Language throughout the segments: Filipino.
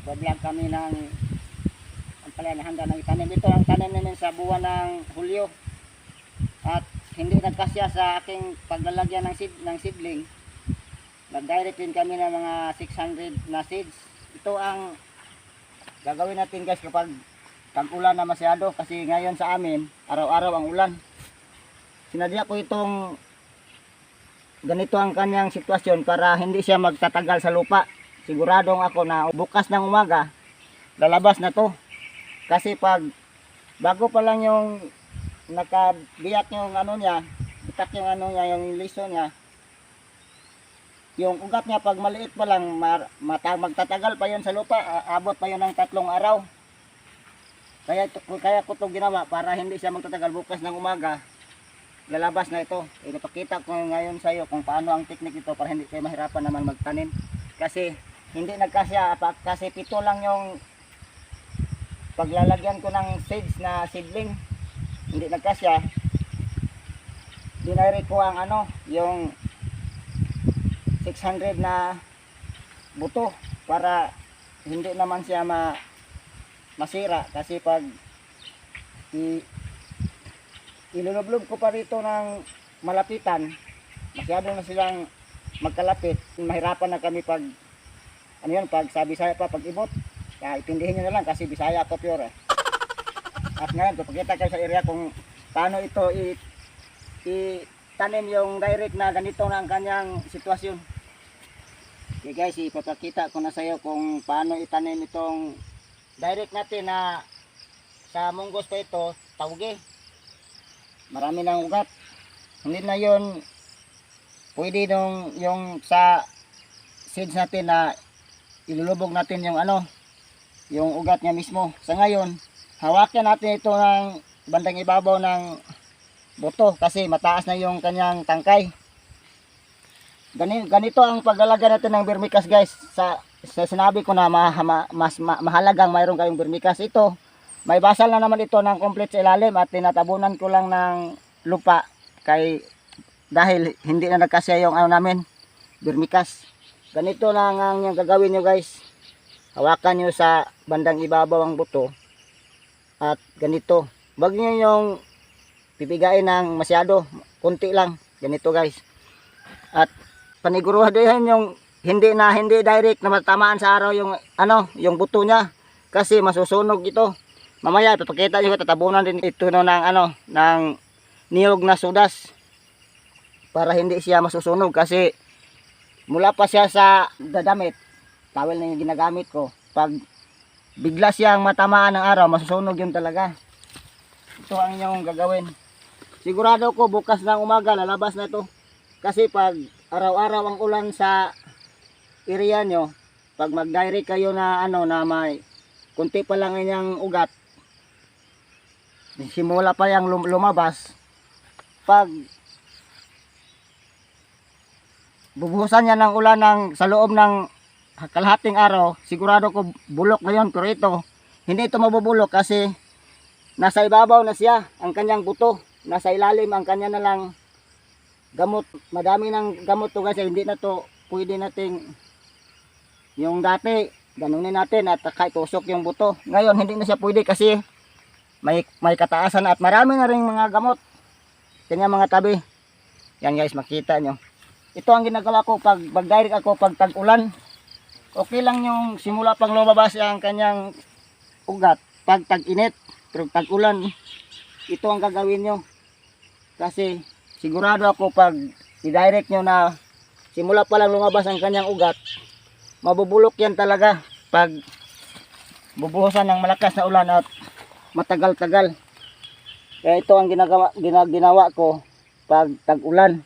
Magbablog kami ng ang pala na handa ng itanim. Ito ang tanim namin sa buwan ng Hulyo. At hindi nagkasya sa aking paglalagyan ng seedling. Nag-direct din kami ng mga 600 na seeds. Ito ang gagawin natin guys kapag tag-ulan na masyado, kasi ngayon sa amin araw-araw ang ulan. Sinadya ko itong ganito ang kanyang sitwasyon para hindi siya magtatagal sa lupa. Siguradong ako na bukas ng umaga lalabas na to, kasi pag bago pa lang yung nakabiyak yung ano niya, itak yung ano niya, yung liso niya, yung ugat niya pag maliit pa lang magtatagal pa yun sa lupa, abot pa yun ng 3 araw. Kaya ko ito ginawa para hindi siya magtatagal. Bukas ng umaga lalabas na ito. Ipakita ko ngayon sa iyo kung paano ang technique ito para hindi kayo mahirapan naman magtanim, kasi hindi nagkasya, kasi 7 lang yung paglalagyan ko ng seeds na seedling, hindi nagkasya. Dinayri ko ang ano, yung 600 na buto para hindi naman siya masira, kasi pag ilulublob ko pa rito ng malapitan, masyado na silang magkalapit, mahirapan na kami pag ano yun, pag sa Bisaya pa, pag ibot. Kaya itindihin nyo na lang kasi Bisaya ako pure. At ngayon papakita kayo sa area kung paano ito itanim yung direct na ganito na ang kanyang sitwasyon. Okay guys, ipapakita ko na sa iyo kung paano itanim itong direct natin na sa munggos pa ito, tawge. Marami ng ugat. Hindi na yon pwede yung sa seeds natin na ilulubog natin yung ano, yung ugat niya mismo. Sa ngayon, hawakan natin ito ng bandang ibabaw ng buto kasi mataas na yung kanyang tangkay. Ganito ang paglalagay natin ng vermicast guys. Sa sinabi ko na mas mahalagang mayroon kayong vermicast. Ito, may basal na naman ito ng complete sa ilalim at tinatabunan ko lang ng lupa dahil hindi na nagkasya yung ano namin, vermicast. Ganito lang ang gagawin nyo guys. Hawakan nyo sa bandang ibabaw ang buto at ganito. Wag nyo yung pipigain ng masyado, kunti lang, ganito guys. At paniguruhan yung hindi direct na matamaan sa araw yung ano, yung buto niya, kasi masusunog ito. Mamaya ipapakita nyo, tatabunan din ito ng ano, ng niyog na sudas para hindi siya masusunog, kasi mula pa siya sa dadamit, towel na yung ginagamit ko, pag bigla siyang matamaan ng araw, masusunog yun talaga. Ito ang inyong gagawin. Sigurado ko bukas ng umaga lalabas na ito, kasi pag araw-araw ang ulan sa area nyo, pag mag-direct kayo na ano, na may kunti pa lang inyang ugat, simula pa yung lumabas, pag bubuhusan niya ng ulan sa loob ng kalahating araw, sigurado ko bulok na yun. Pero ito, hindi ito mabubulok kasi nasa ibabaw na siya ang kanyang buto, nasa ilalim ang kanya na lang gamot. Madami ng gamot to kasi hindi na to pwede nating yung dati ganunin natin at kahit tusok yung buto. Ngayon hindi na siya pwede kasi may kataasan at marami na ring mga gamot kanya mga tabi. Yan guys, makita nyo. Ito ang ginagawa ko pag direct ako pag tag-ulan. Okay lang yung simula pang lumabas ang kanyang ugat pag tag-init, pero tag-ulan ito ang gagawin nyo, kasi sigurado ako pag i-direct nyo na simula pa lang lumabas ang kanyang ugat, mabubulok yan talaga pag bubuhusan ng malakas na ulan at matagal-tagal. Kaya ito ang ginawa ko pag tag-ulan.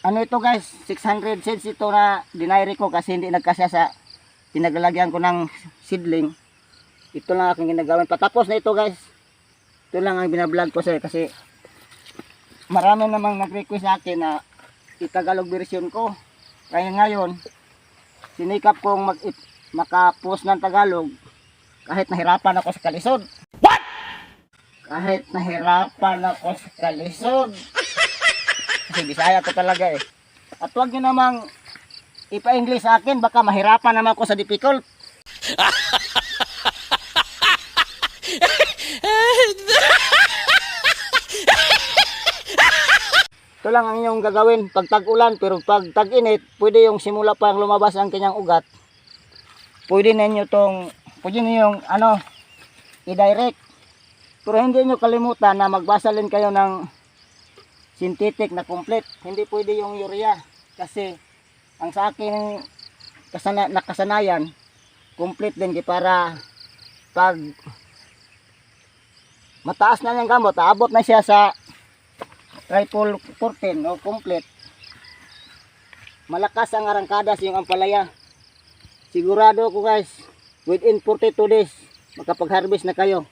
Ano ito guys, 600 seeds ito na dinayri ko kasi hindi nagkasya sa pinaglagyan ko ng seedling. Ito lang aking ginagawin. Patapos na ito guys. Ito lang ang binablog ko sa'yo kasi marami namang nag-request sa akin na itagalog version ko. Kaya ngayon, sinikap kong makapost ng Tagalog kahit nahirapan ako sa kalisod. What? Kahit nahirapan ako sa kalisod. Kasi Bisaya ko talaga eh. At huwag nyo namang ipa-English sa akin, baka mahirapan naman ako sa difficult. Ito lang ang inyong gagawin pag tag-ulan, pero pag tag-init, pwede yung simula pa lumabas ang kanyang ugat. Pwede ninyo yung i-direct. Pero hindi nyo kalimutan na magbasalin kayo ng synthetic na complete. Hindi pwede yung urea. Kasi ang sa akin nakasanayan, complete din para pag mataas na yung gamot, aabot na siya sa triple 14 o complete. Malakas ang arangkada sa iyong ampalaya. Sigurado ko guys, within 42 days, makapag-harvest na kayo.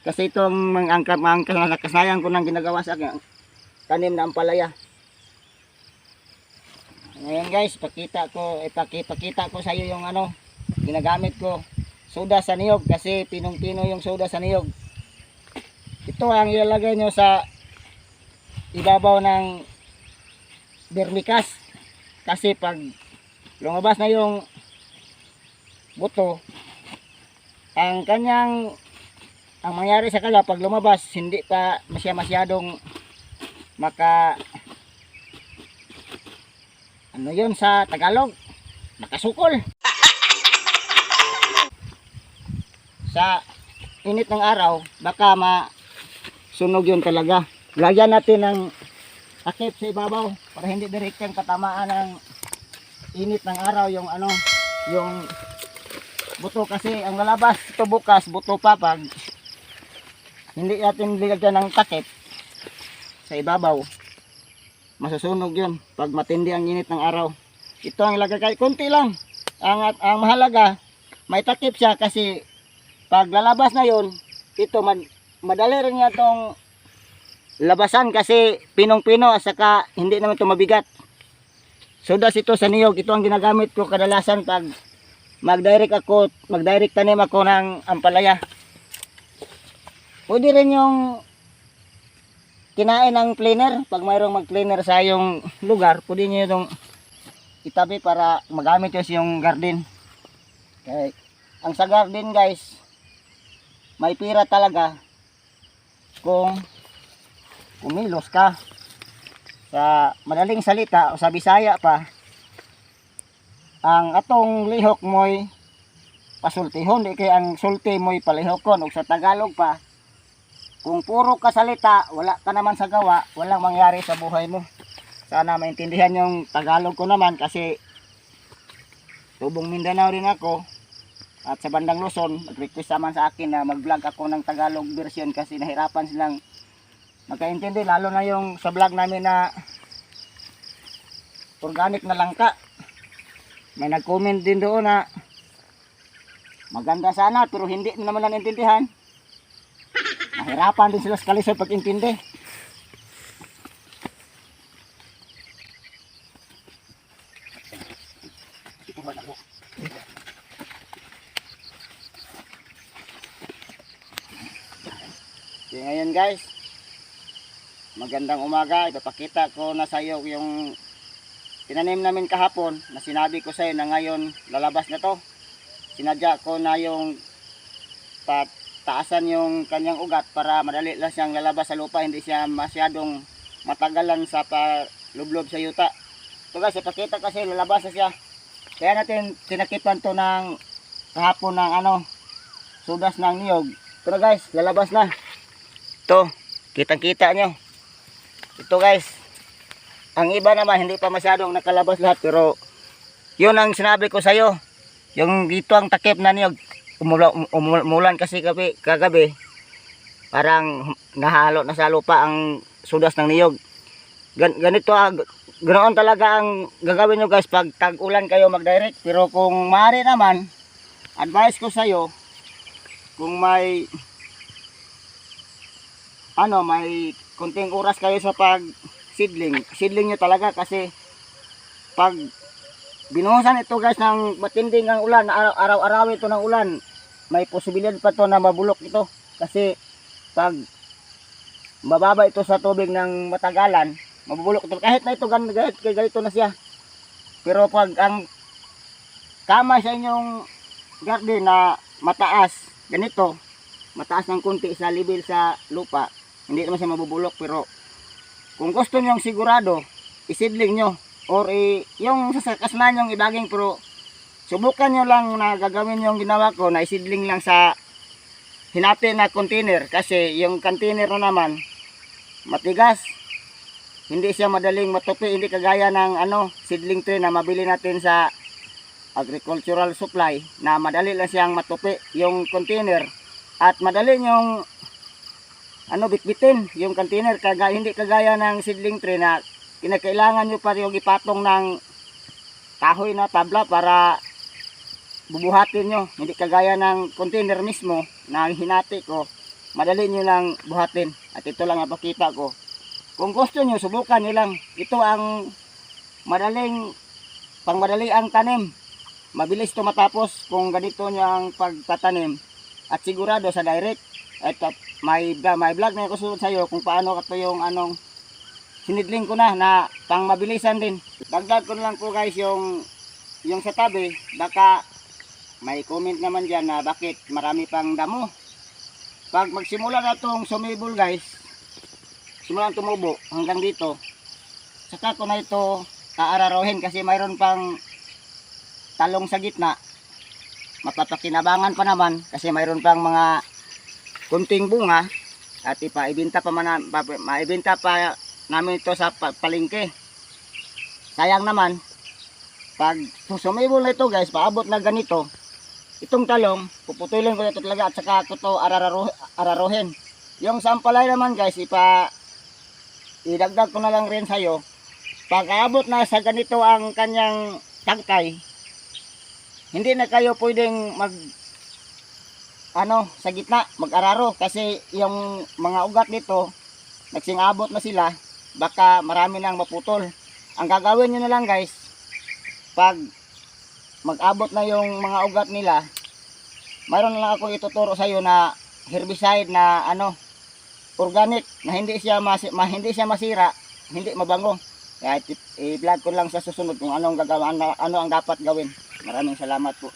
Kasi itong mga nakasanayan ko nang ginagawa sa akin, tanim na ampalaya. Ngayon guys, ipakita ko sa iyo yung ginagamit ko. Soda sa niyog, kasi pinong-pino yung soda sa niyog. Ito ang ilalagay nyo sa ibabaw ng vermicast. Kasi pag lumabas na yung buto, ang mangyari sa kanya pag lumabas, hindi pa masyadong yun sa Tagalog, makasukol. Sa init ng araw, baka masunog yun talaga. Lagyan natin ng takip sa ibabaw para hindi direktang katamaan ng init ng araw yung buto, kasi ang lalabas ito bukas, buto pa pag hindi natin lagyan ng takip sa ibabaw. Masusunog yun pag matindi ang init ng araw. Ito ang ilagay kay konti lang. Ang mahalaga, may takip siya, kasi pag lalabas na yun, ito madali rin nga itong labasan, kasi pinong-pino at saka hindi naman ito mabigat. Sodas ito sa niyog. Ito ang ginagamit ko kadalasan pag mag-direct tanim ako ng ampalaya. Pwede rin yung kinain ng cleaner. Pag mayroong mag-cleaner sa yung lugar, pwede nyo itong itabi para magamit yun sa yung garden. Okay. Ang sa garden guys, may pira talaga kung kumilos ka. Sa madaling salita o sa Bisaya pa, ang atong lihok mo'y pasultihon, di kay ang sulti mo'y palihokon. O sa Tagalog pa, kung puro ka salita, wala ka naman sa gawa, walang mangyari sa buhay mo. Sana maintindihan yung Tagalog ko naman, kasi tubong Mindanao rin ako. At sa bandang Luzon, nag-request naman sa akin na mag-vlog ako ng Tagalog version, kasi nahirapan silang magkaintindi, lalo na yung sa vlog namin na organic na langka. May nag-comment din doon na maganda sana, pero hindi naman naintindihan. Nahirapan din sila sa kalisod pag-intindi. Okay, ngayon guys, magandang umaga. Ipapakita ko na sa iyo yung tinanim namin kahapon na sinabi ko sa iyo na ngayon lalabas na to. Sinadya ko na yung taasan yung kanyang ugat para madali lang siyang lalabas sa lupa, hindi siya masyadong matagalan sa palublob sa yuta. So guys, ipakita kasi lalabas na siya. Kaya natin tinakipan to ng kahapon ng sudas ng niyog. Pero guys, lalabas na. Ito, kitang-kita nyo. Ito guys, ang iba naman hindi pa masyadong nakalabas lahat, pero yun ang sinabi ko sa iyo. Yung dito ang takip na niyog, umulan kasi kagabi, parang nahalo na sa lupa ang sudas ng niyog. Ganito ganoon talaga ang gagawin nyo guys pag tag-ulan kayo mag-direct. Pero kung maaari naman, advice ko sa iyo, kung may kunting oras kayo sa sidling nyo talaga, kasi pag binuhusan ito guys ng matinding ang ulan, araw-araw ito ng ulan, may posibilidad pa to na mabulok ito, kasi pag mababa ito sa tubig ng matagalan, mabubulok ito kahit na ito ganito na siya. Pero pag ang tama sa inyong garden na mataas, ganito, mataas ng konti sa level sa lupa, hindi naman siya mabubulok, pero kung gusto nyo sigurado, isidling nyo, or yung sasakasnan yung ibaging, pero subukan nyo lang na gagawin yung ginawa ko, na isidling lang sa hinati na container, kasi yung container na naman, matigas, hindi siya madaling matupi, hindi kagaya ng seedling tray na mabili natin sa agricultural supply, na madali lang siyang matupi yung container, at madali yung bitbitin yung container, hindi kagaya ng seedling tray na kinakailangan nyo pa yung ipatong ng kahoy na tabla para bubuhatin nyo. Hindi kagaya ng container mismo na hinati ko, madali nyo lang buhatin. At ito lang ang pakita ko. Kung gusto nyo, subukan nyo lang. Ito ang pangmadali ang tanim. Mabilis ito matapos kung ganito nyo ang pagtatanim. At sigurado sa direct, at may vlog na ako susunod sa iyo kung paano ito yung sinidling ko na pang mabilisan din. Dagdag ko lang po guys yung sa tabi, baka may comment naman dyan na bakit marami pang damo. Pag magsimula na itong sumibol guys, simulan tumubo hanggang dito, saka ko na ito aararohin kasi mayroon pang talong sa gitna. Mapapakinabangan pa naman kasi mayroon pang mga kunting bunga, at maibenta pa namin ito sa palengke. Sayang naman, pag sumibol na ito guys, paabot na ganito, itong talong, puputulin ko ito talaga at saka ko ito araruhin. Yung sampalay naman guys, idagdag ko na lang rin sa'yo. Pag aabot na sa ganito ang kanyang tangkay, hindi na kayo pwedeng sa gitna, mag-araro. Kasi yung mga ugat nito, nagsingabot na sila, baka marami nang maputol. Ang gagawin nyo na lang guys, pag mag-abot na yung mga ugat nila, mayroon na lang ako ituturo sa iyo na herbicide na organic, na hindi siya masira, hindi mabango. Kaya i-vlog ko lang sa susunod kung ano ang dapat gawin. Maraming salamat po.